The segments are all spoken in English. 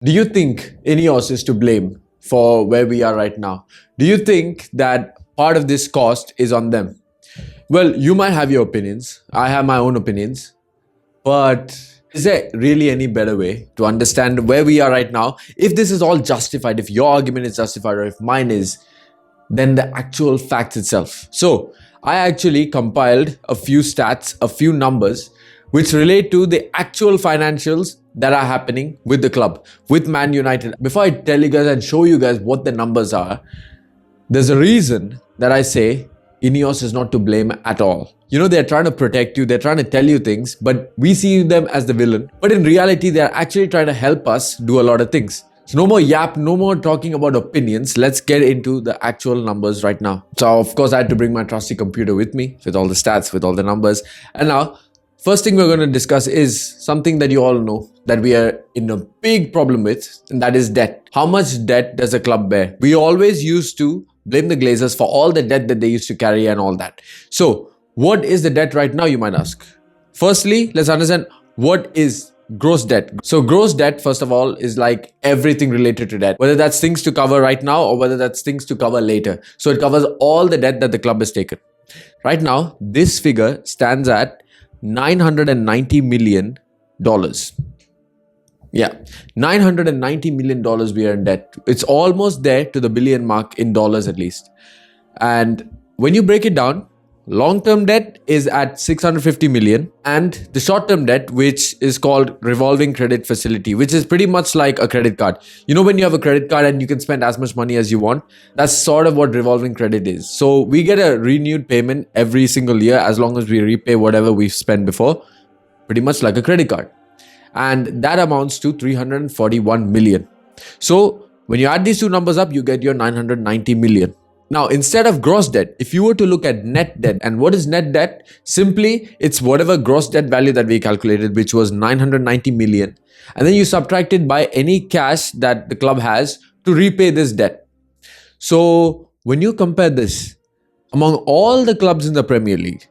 Do you think INEOS is to blame for where we are right now? Do you think that part of this cost is on them? Well, you might have your opinions. I have my own opinions. But is there really any better way to understand where we are right now? If this is all justified, if your argument is justified, or if mine is, then the actual facts itself. So I actually compiled a few stats, a few numbers, which relate to the actual financials that are happening with the club, with Man United. Before I tell you guys and show you guys what the numbers are, there's a reason that I say INEOS is not to blame at all. You know, they're trying to protect you, they're trying to tell you things, but we see them as the villain. But in reality, they're actually trying to help us do a lot of things. So no more yap, no more talking about opinions. Let's get into the actual numbers right now. So of course, I had to bring my trusty computer with me, with all the stats, with all the numbers. And now, first thing we're going to discuss is something that you all know that we are in a big problem with, and that is debt. How much debt does a club bear? We always used to blame the Glazers for all the debt that they used to carry and all that. So what is the debt right now, you might ask? Firstly, let's understand what is gross debt. So gross debt, first of all, is like everything related to debt, whether that's things to cover right now or whether that's things to cover later. So it covers all the debt that the club has taken. Right now, this figure stands at $990 million. Yeah, $990 million we are in debt. It's almost there to the billion mark in dollars at least. And when you break it down, long-term debt is at 650 million, and the short-term debt, which is called revolving credit facility, which is pretty much like a credit card. You know, when you have a credit card and you can spend as much money as you want, that's sort of what revolving credit is. So we get a renewed payment every single year as long as we repay whatever we've spent before, pretty much like a credit card. And that amounts to 341 million. So when you add these two numbers up, you get your 990 million. Now, instead of gross debt, if you were to look at net debt, and what is net debt? Simply, it's whatever gross debt value that we calculated, which was 990 million. And then you subtract it by any cash that the club has to repay this debt. So when you compare this among all the clubs in the Premier League,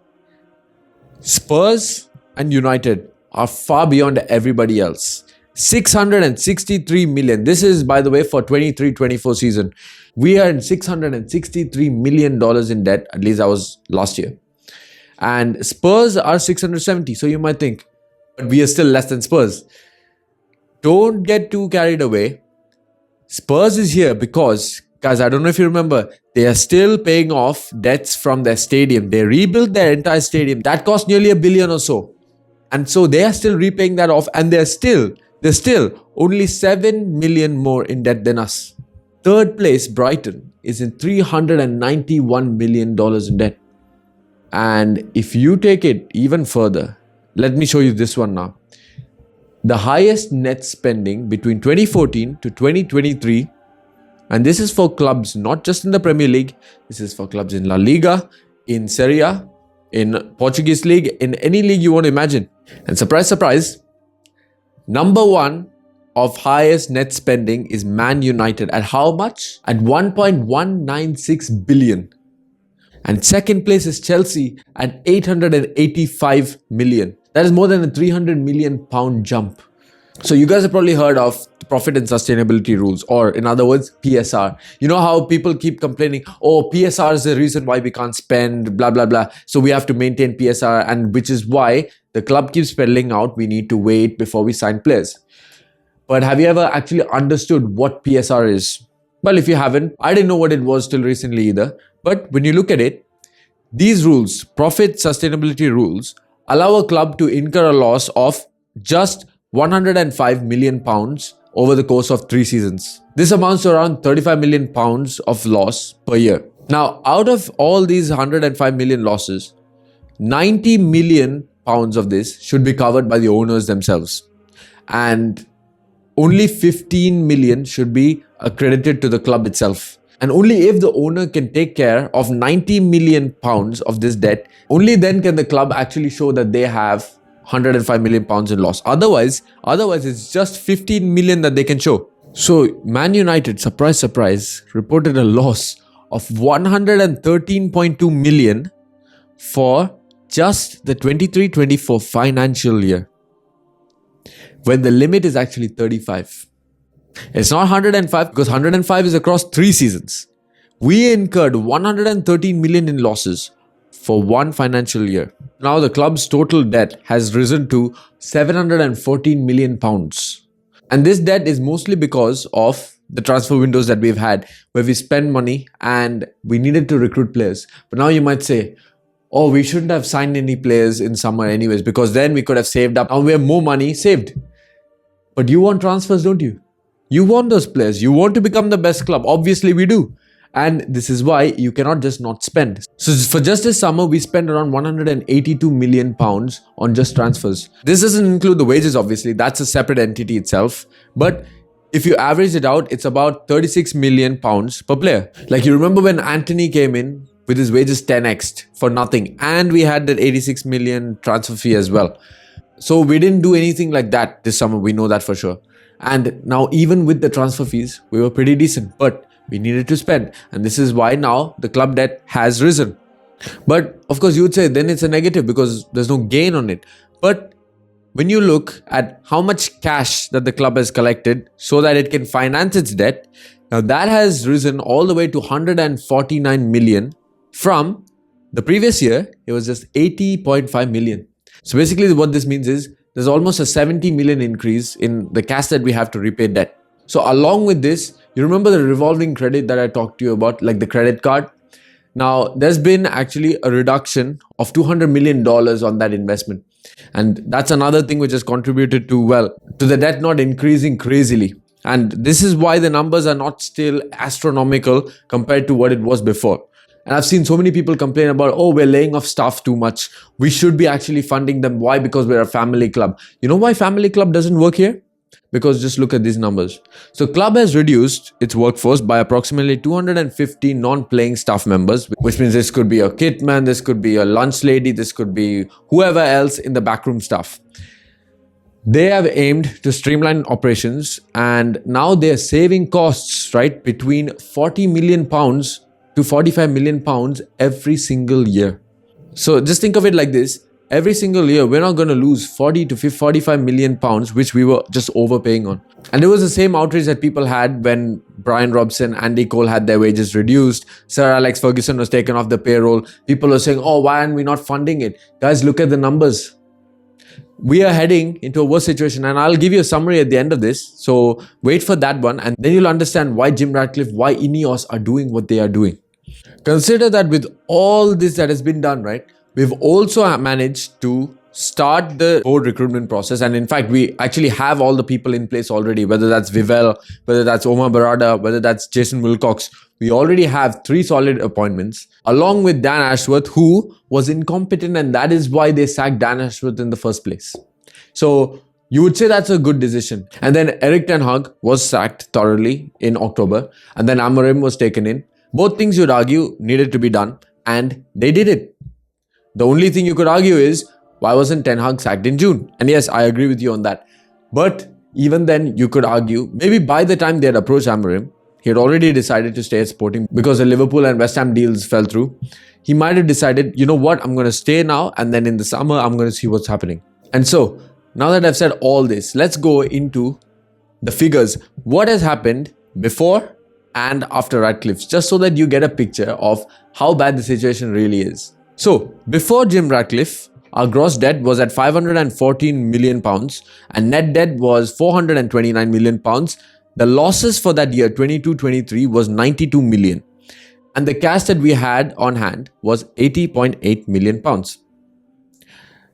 Spurs and United are far beyond everybody else. 663 million. This is, by the way, for 23-24 season. We are in $663 million in debt. At least that was last year. And Spurs are 670. So you might think, but we are still less than Spurs. Don't get too carried away. Spurs is here because, guys, I don't know if you remember, they are still paying off debts from their stadium. They rebuilt their entire stadium. That cost nearly $1 billion or so. And so they are still repaying that off, and they're still only 7 million more in debt than us. Third place, Brighton, is in $391 million in debt. And if you take it even further, let me show you this one now. The highest net spending between 2014 to 2023, and this is for clubs not just in the Premier League, this is for clubs in La Liga, in Serie A, in Portuguese league, in any league you want to imagine. And surprise, surprise, number one of highest net spending is Man United. At how much? At 1.196 billion. And second place is Chelsea at 885 million. That is more than a 300 million pound jump. So you guys have probably heard of the profit and sustainability rules, or in other words, PSR. You know how people keep complaining, oh, PSR is the reason why we can't spend, blah, blah, blah. So we have to maintain PSR, and which is why the club keeps spelling out, we need to wait before we sign players. But have you ever actually understood what PSR is? Well, if you haven't, I didn't know what it was till recently either. But when you look at it, these rules, profit sustainability rules, allow a club to incur a loss of just 105 million pounds over the course of 3 seasons. This amounts to around 35 million pounds of loss per year. Now, out of all these 105 million losses, 90 million pounds of this should be covered by the owners themselves. And only 15 million should be accredited to the club itself. And only if the owner can take care of 90 million pounds of this debt, only then can the club actually show that they have 105 million pounds in loss. Otherwise it's just 15 million that they can show. So Man United, surprise, surprise, reported a loss of 113.2 million for just the 23-24 financial year, when the limit is actually 35. It's not 105 because 105 is across 3 seasons. We incurred 113 million in losses for one financial year. Now the club's total debt has risen to 714 million pounds. And this debt is mostly because of the transfer windows that we've had, where we spend money and we needed to recruit players. But now you might say, oh, we shouldn't have signed any players in summer anyways, because then we could have saved up. Now we have more money saved. But you want transfers, don't you? You want those players. You want to become the best club. Obviously, we do. And this is why you cannot just not spend. So for just this summer, we spent around 182 million pounds on just transfers. This doesn't include the wages, obviously. That's a separate entity itself. But if you average it out, it's about 36 million pounds per player. Like you remember when Anthony came in with his wages 10x'd for nothing. And we had that 86 million transfer fee as well. So we didn't do anything like that this summer. We know that for sure. And now even with the transfer fees, we were pretty decent. But we needed to spend, and this is why now the club debt has risen. But of course you would say then it's a negative because there's no gain on it. But when you look at how much cash that the club has collected so that it can finance its debt, now that has risen all the way to 149 million from the previous year. It was just 80.5 million. So basically what this means is there's almost a 70 million increase in the cash that we have to repay debt. So along with this, you remember the revolving credit that I talked to you about, like the credit card? Now, there's been actually a reduction of $200 million on that investment. And that's another thing which has contributed to the debt not increasing crazily. And this is why the numbers are not still astronomical compared to what it was before. And I've seen so many people complain about, oh, we're laying off staff too much. We should be actually funding them. Why? Because we're a family club. You know why family club doesn't work here? Because just look at these numbers. So club has reduced its workforce by approximately 250 non-playing staff members, which means this could be a kit man, this could be a lunch lady, this could be whoever else in the backroom staff. They have aimed to streamline operations and now they're saving costs, right, between 40 million pounds to 45 million pounds every single year. So just think of it like this. Every single year, we're not going to lose 40 to 45 million pounds, which we were just overpaying on. And it was the same outrage that people had when Brian Robson, Andy Cole had their wages reduced. Sir Alex Ferguson was taken off the payroll. People were saying, oh, why aren't we not funding it? Guys, look at the numbers. We are heading into a worse situation, and I'll give you a summary at the end of this. So wait for that one, and then you'll understand why Jim Ratcliffe, why INEOS are doing what they are doing. Consider that with all this that has been done, right? We've also managed to start the board recruitment process. And in fact, we actually have all the people in place already, whether that's Vivell, whether that's Omar Barada, whether that's Jason Wilcox. We already have 3 solid appointments, along with Dan Ashworth, who was incompetent. And that is why they sacked Dan Ashworth in the first place. So you would say that's a good decision. And then Eric Ten Hag was sacked thoroughly in October. And then Amorim was taken in. Both things you'd argue needed to be done. And they did it. The only thing you could argue is, why wasn't Ten Hag sacked in June? And yes, I agree with you on that. But even then, you could argue, maybe by the time they had approached Amorim, he had already decided to stay at Sporting because the Liverpool and West Ham deals fell through. He might have decided, you know what, I'm going to stay now and then in the summer, I'm going to see what's happening. And so, now that I've said all this, let's go into the figures. What has happened before and after Ratcliffe, just so that you get a picture of how bad the situation really is. So, before Jim Ratcliffe, our gross debt was at 514 million pounds and net debt was 429 million pounds. The losses for that year, 22-23, was 92 million. And the cash that we had on hand was 80.8 million pounds.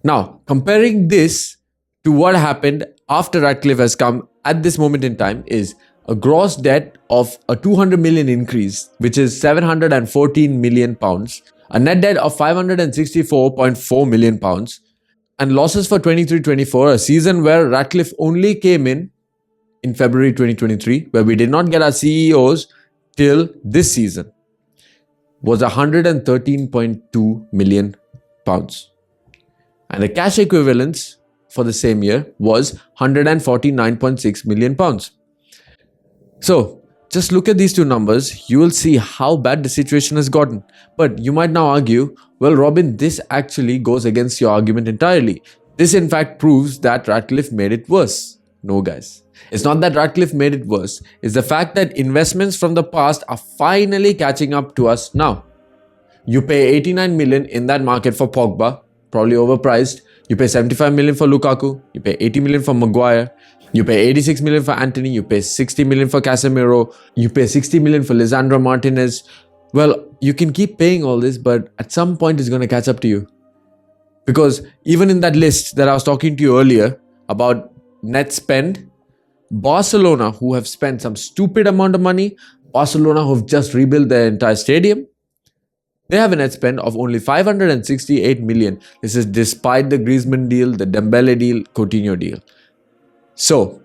Now, comparing this to what happened after Ratcliffe has come at this moment in time is a gross debt of a 200 million increase, which is 714 million pounds. A net debt of 564.4 million pounds and losses for 23-24, a season where Ratcliffe only came in February 2023, where we did not get our CEOs till this season, was 113.2 million pounds. And the cash equivalence for the same year was 149.6 million pounds. So, just look at these two numbers, you will see how bad the situation has gotten. But you might now argue, well, Robin, this actually goes against your argument entirely. This in fact proves that Ratcliffe made it worse. No, guys. It's not that Ratcliffe made it worse. It's the fact that investments from the past are finally catching up to us now. You pay 89 million in that market for Pogba, probably overpriced. You pay 75 million for Lukaku. You pay 80 million for Maguire. You pay 86 million for Anthony. You pay 60 million for Casemiro. You pay 60 million for Lisandro Martinez. Well, you can keep paying all this, but at some point it's going to catch up to you. Because even in that list that I was talking to you earlier about net spend, Barcelona, who have spent some stupid amount of money, Barcelona who have just rebuilt their entire stadium, they have a net spend of only 568 million. This is despite the Griezmann deal, the Dembele deal, Coutinho deal. So,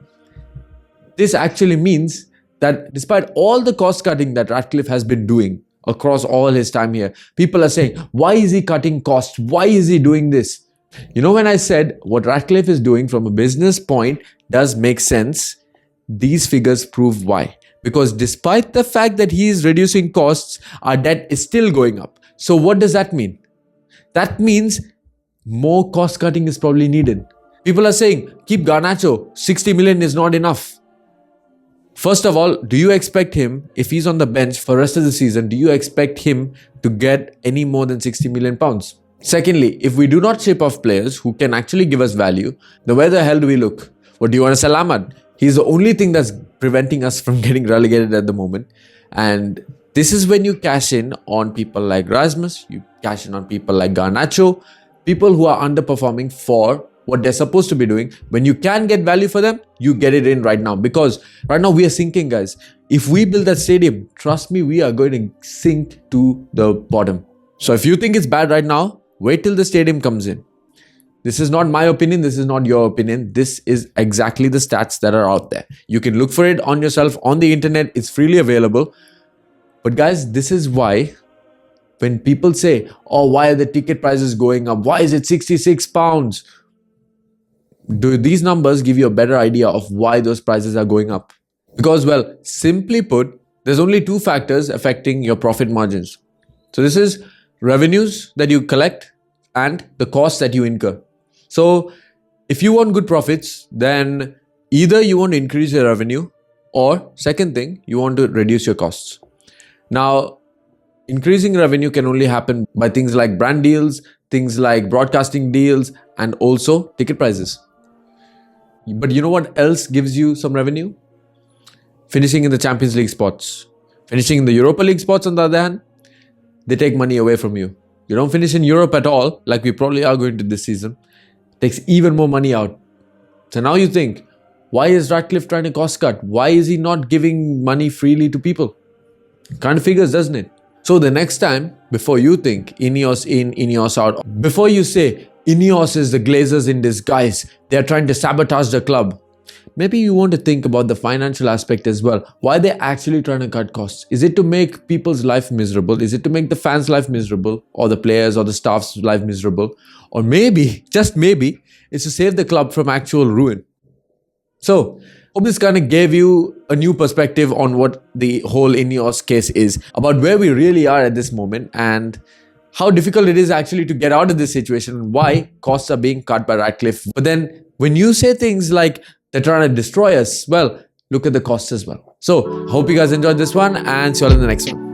this actually means that despite all the cost cutting that Ratcliffe has been doing across all his time here, people are saying, why is he cutting costs? Why is he doing this? You know, when I said what Ratcliffe is doing from a business point does make sense, these figures prove why. Because despite the fact that he is reducing costs, our debt is still going up. So what does that mean? That means more cost cutting is probably needed. People are saying, keep Garnacho, 60 million is not enough. First of all, do you expect him, if he's on the bench for the rest of the season, do you expect him to get any more than 60 million pounds? Secondly, if we do not ship off players who can actually give us value, then where the hell do we look? What do you want to sell Ahmad? He's the only thing that's preventing us from getting relegated at the moment. And this is when you cash in on people like Rasmus, you cash in on people like Garnacho, people who are underperforming for what they're supposed to be doing. When you can get value for them, you get it in right now. Because right now we are sinking, guys. If we build that stadium, trust me, we are going to sink to the bottom. So if you think it's bad right now, wait till the stadium comes in. This is not my opinion. This is not your opinion. This is exactly the stats that are out there. You can look for it on yourself on the internet. It's freely available. But guys, this is why when people say, oh, why are the ticket prices going up? Why is it 66 pounds? Do these numbers give you a better idea of why those prices are going up? Because, well, simply put, there's only two factors affecting your profit margins. So this is revenues that you collect and the costs that you incur. So if you want good profits, then either you want to increase your revenue or second thing, you want to reduce your costs. Now, increasing revenue can only happen by things like brand deals, things like broadcasting deals, and also ticket prices. But you know what else gives you some revenue? Finishing in the Champions League spots. Finishing in the Europa League spots, on the other hand, they take money away from you. You don't finish in Europe at all, like we probably are going to this season. Takes even more money out. So now you think, why is Ratcliffe trying to cost cut? Why is he not giving money freely to people? Kind of figures, doesn't it? So the next time, before you think INEOS in, INEOS out, before you say INEOS is the Glazers in disguise, they're trying to sabotage the club, maybe you want to think about the financial aspect as well. Why they're actually trying to cut costs? Is it to make people's life miserable? Is it to make the fans' life miserable? Or the players or the staff's life miserable? Or maybe, just maybe, it's to save the club from actual ruin. So, hope this kind of gave you a new perspective on what the whole INEOS case is, about where we really are at this moment and how difficult it is actually to get out of this situation and why costs are being cut by Ratcliffe. But then when you say things like they're trying to destroy us, well, look at the costs as well. So, hope you guys enjoyed this one and see you all in the next one.